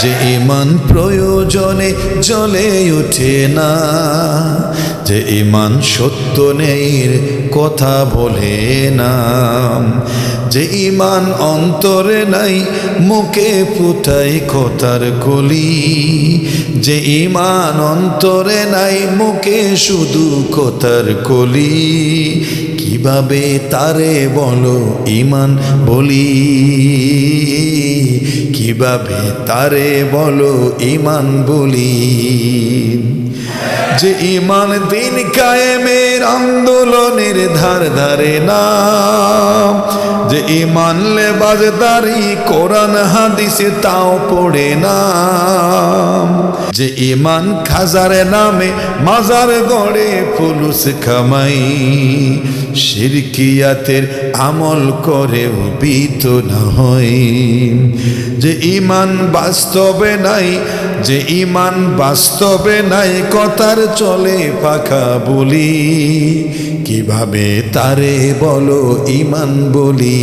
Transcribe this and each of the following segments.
যে ঈমান প্রয়োজনে জ্বলে ওঠে না, যে ঈমান সত্য ন্যায়ের কথা বলে না, যে ঈমান অন্তরে নাই মুখে ফুটায় কথার কলি, যে ঈমান অন্তরে নাই মুখে শুধু কথার কলি, কিভাবে তারে বলো ঈমান বলি, কিভাবে তারে বলো ঈমান বলি। যে ঈমান দিন কায়েমের আন্দোলনের ধার ধারে না, যে ঈমান লেবাজদারি কোরআন হাদিসে তাও পড়ে না, যে ঈমান খাজারে নামে মাজার গড়ে ফুলুস খামাই, শিরকিয়াতের আমল করেও ভীত না হয়, যে ঈমান বাস্তবে নাই, যে ঈমান বাস্তবে নাই কথার চলে পাখা বলি, কিভাবে তারে বলো ঈমান বলি।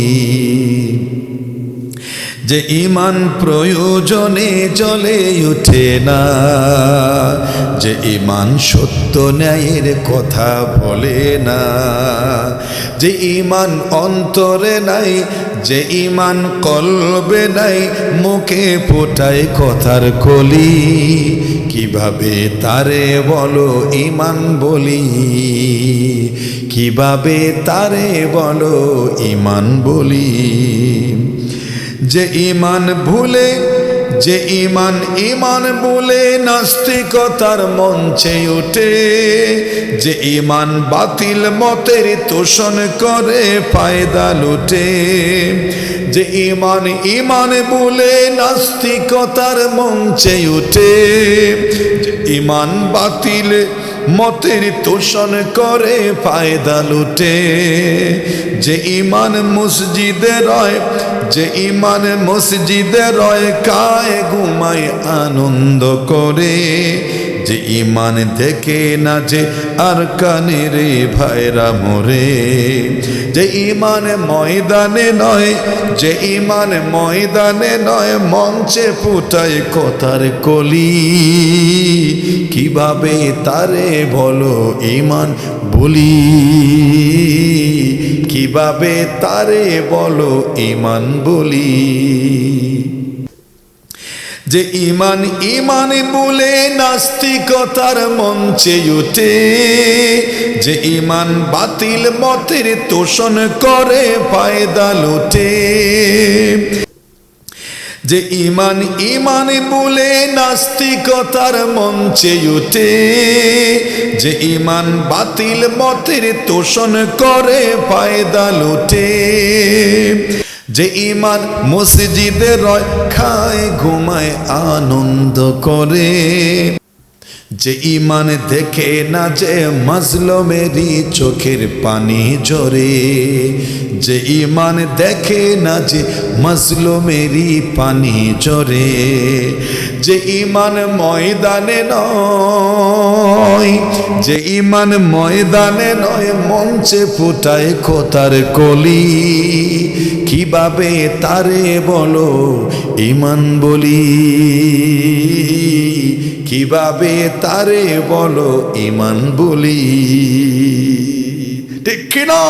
যে ঈমান প্রয়োজনে জ্বলে ওঠে না, যে ঈমান সত্য ন্যায়ের কথা বলে না, যে ঈমান অন্তরে নাই, যে ঈমান কলবে নাই মুখে ফোটায় কথার কলি, কিভাবে তারে বলো ঈমান বলি, কিভাবে তারে বলো ঈমান বলি। যে ঈমান ভুলে, যে ঈমান বলে নাস্তিকতার মঞ্চে ওঠে, যে ঈমান বাতিল মতের তোষণ করে ফায়দা লুটে, যে ঈমান বলে নাস্তিকতার মঞ্চে ওঠে, যে ঈমান বাতিল মতের তোষণ করে ফায়দা লুটে, যে ঈমান মসজিদে রয়, যে ঈমান মসজিদে রয় কায় ঘুমায় আনন্দ করে, যে ঈমান দেখে না যে আর কানে রে ভাইরা মোরে, যে ঈমান ময়দানে নয়, যে ঈমান ময়দানে নয় মঞ্চে ফুটায় কথার কলি, কিভাবে তারে বলো ঈমান বলি, কিভাবে তারে বলো ঈমান বলি। যে ঈমান বলে নাস্তিকতার মঞ্চে ওঠে, যে ঈমান বাতিল মতের তোষণ করে ফায়দা লুটে, যে ঈমান বলে নাস্তিকতার মঞ্চে ওঠে, যে ঈমান বাতিল মতের তোষণ করে ফায়দা লুটে, যে ঈমান মসজিদে রয় খায় ঘুমায় আনন্দ করে, যে ঈমান দেখে না যে মাজলুমেরই চোখের পানি ঝরে, যে ঈমান দেখে না যে মাজলুমেরই পানি ঝরে, যে ঈমান ময়দানে নয়, যে ঈমান ময়দানে নয় মঞ্চে ফুটায় কথার কলি, কিভাবে তারে বলো ঈমান বলি, কিভাবে তারে বলো ঈমান বলি। ঠিক কিনা?